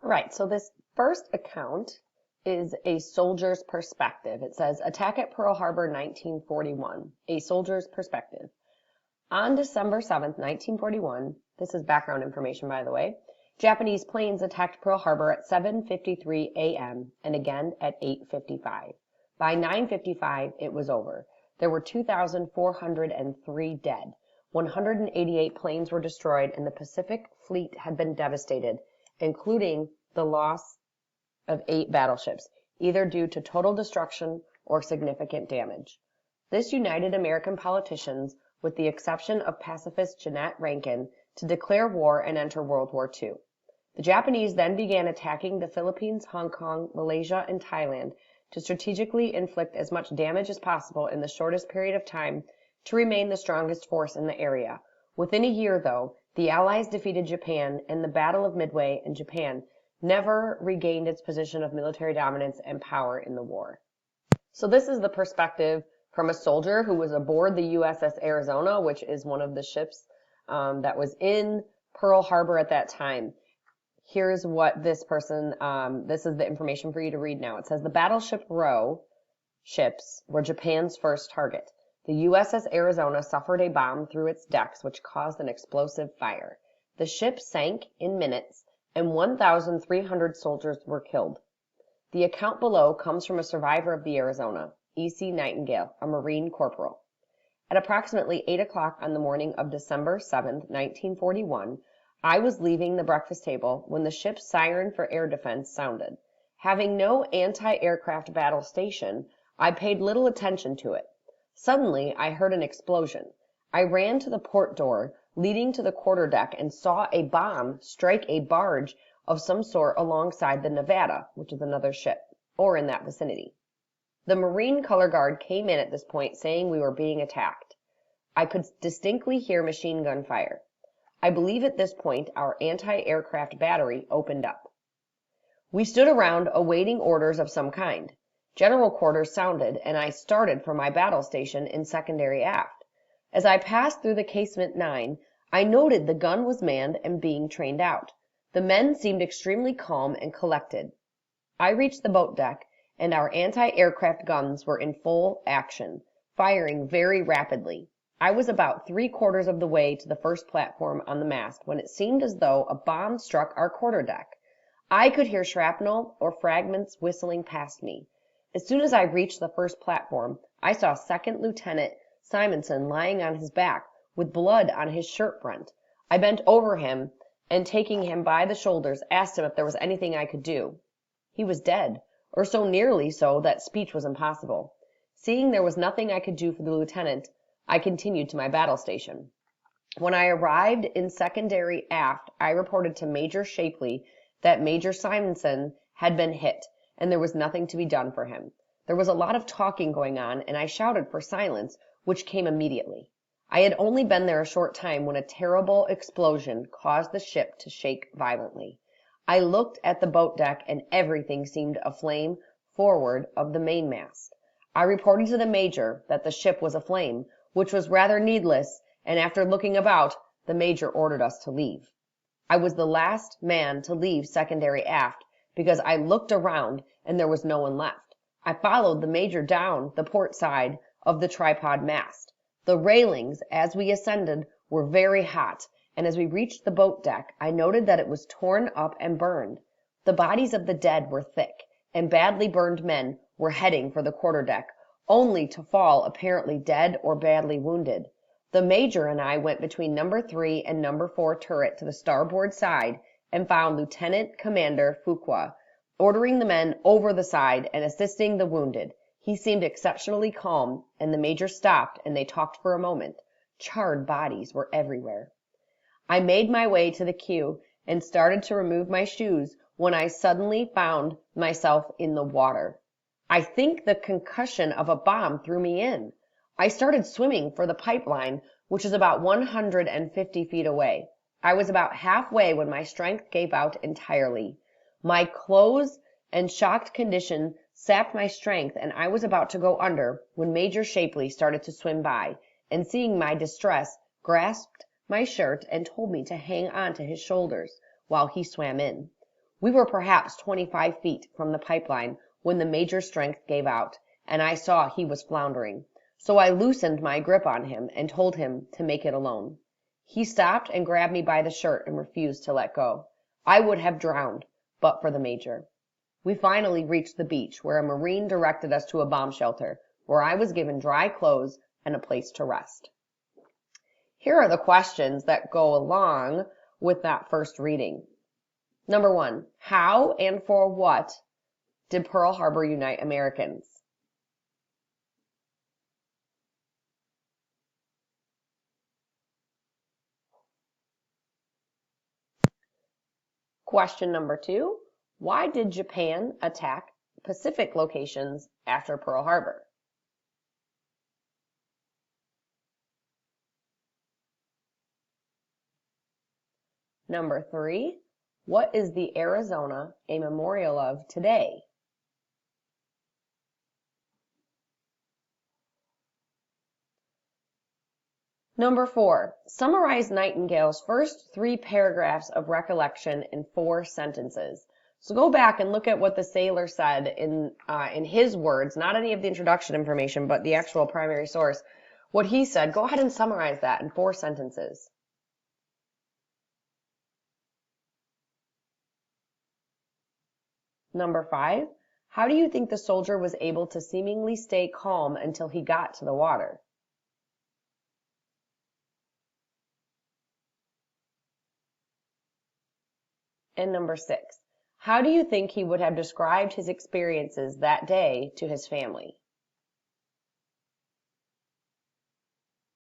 All right, so this first account is a soldier's perspective. It says, attack at Pearl Harbor, 1941, a soldier's perspective. On December 7th, 1941, this is background information, by the way, Japanese planes attacked Pearl Harbor at 7:53 a.m. and again at 8:55. By 9:55, it was over. There were 2,403 dead. 188 planes were destroyed, and the Pacific Fleet had been devastated, including the loss of 8 battleships, either due to total destruction or significant damage. This united American politicians, with the exception of pacifist Jeannette Rankin, to declare war and enter World War II. The Japanese then began attacking the Philippines, Hong Kong, Malaysia, and Thailand to strategically inflict as much damage as possible in the shortest period of time to remain the strongest force in the area. Within a year, though, the Allies defeated Japan, and the Battle of Midway, and Japan never regained its position of military dominance and power in the war. So this is the perspective from a soldier who was aboard the USS Arizona, which is one of the ships that was in Pearl Harbor at that time. Here's what this person, this is the information for you to read now. It says the battleship Roe ships were Japan's first target. The USS Arizona suffered a bomb through its decks, which caused an explosive fire. The ship sank in minutes, and 1,300 soldiers were killed. The account below comes from a survivor of the Arizona, E.C. Nightingale, a Marine corporal. At approximately 8 o'clock on the morning of December 7, 1941, I was leaving the breakfast table when the ship's siren for air defense sounded. Having no anti-aircraft battle station, I paid little attention to it. Suddenly, I heard an explosion. I ran to the port door leading to the quarterdeck and saw a bomb strike a barge of some sort alongside the Nevada, which is another ship, or in that vicinity. The Marine color guard came in at this point saying we were being attacked. I could distinctly hear machine gun fire. I believe at this point our anti-aircraft battery opened up. We stood around awaiting orders of some kind. General quarters sounded, and I started for my battle station in secondary aft. As I passed through the casement 9, I noted the gun was manned and being trained out. The men seemed extremely calm and collected. I reached the boat deck, and our anti-aircraft guns were in full action, firing very rapidly. I was about 3/4 of the way to the first platform on the mast when it seemed as though a bomb struck our quarterdeck. I could hear shrapnel or fragments whistling past me. As soon as I reached the first platform, I saw Second Lieutenant Simonson lying on his back with blood on his shirt front. I bent over him and, taking him by the shoulders, asked him if there was anything I could do. He was dead, or so nearly so that speech was impossible. Seeing there was nothing I could do for the lieutenant, I continued to my battle station. When I arrived in secondary aft, I reported to Major Shapley that Major Simonson had been hit, and there was nothing to be done for him. There was a lot of talking going on, and I shouted for silence, which came immediately. I had only been there a short time when a terrible explosion caused the ship to shake violently. I looked at the boat deck, and everything seemed aflame forward of the mainmast. I reported to the major that the ship was aflame, which was rather needless, and after looking about, the major ordered us to leave. I was the last man to leave secondary aft because I looked around and there was no one left. I followed the major down the port side of the tripod mast. The railings, as we ascended, were very hot, and as we reached the boat deck, I noted that it was torn up and burned. The bodies of the dead were thick, and badly burned men were heading for the quarterdeck, only to fall apparently dead or badly wounded. The major and I went between number 3 and number 4 turret to the starboard side and found Lieutenant Commander Fuqua ordering the men over the side and assisting the wounded. He seemed exceptionally calm, and the major stopped and they talked for a moment. Charred bodies were everywhere. I made my way to the queue and started to remove my shoes when I suddenly found myself in the water. I think the concussion of a bomb threw me in. I started swimming for the pipeline, which is about 150 feet away. I was about halfway when my strength gave out entirely. My clothes and shocked condition sapped my strength, and I was about to go under when Major Shapley started to swim by, and seeing my distress, grasped my shirt and told me to hang on to his shoulders while he swam in. We were perhaps 25 feet from the pipeline when the Major's strength gave out, and I saw he was floundering. So I loosened my grip on him and told him to make it alone. He stopped and grabbed me by the shirt and refused to let go. I would have drowned, but for the Major. We finally reached the beach, where a Marine directed us to a bomb shelter, where I was given dry clothes and a place to rest. Here are the questions that go along with that first reading. Number 1, how and for what did Pearl Harbor unite Americans? Question number 2, why did Japan attack Pacific locations after Pearl Harbor? Number 3, what is the Arizona a memorial of today? Number 4, summarize Nightingale's first 3 paragraphs of recollection in 4 sentences. So go back and look at what the sailor said in his words, not any of the introduction information, but the actual primary source. What he said, go ahead and summarize that in 4 sentences. Number 5, how do you think the soldier was able to seemingly stay calm until he got to the water? And number 6, how do you think he would have described his experiences that day to his family?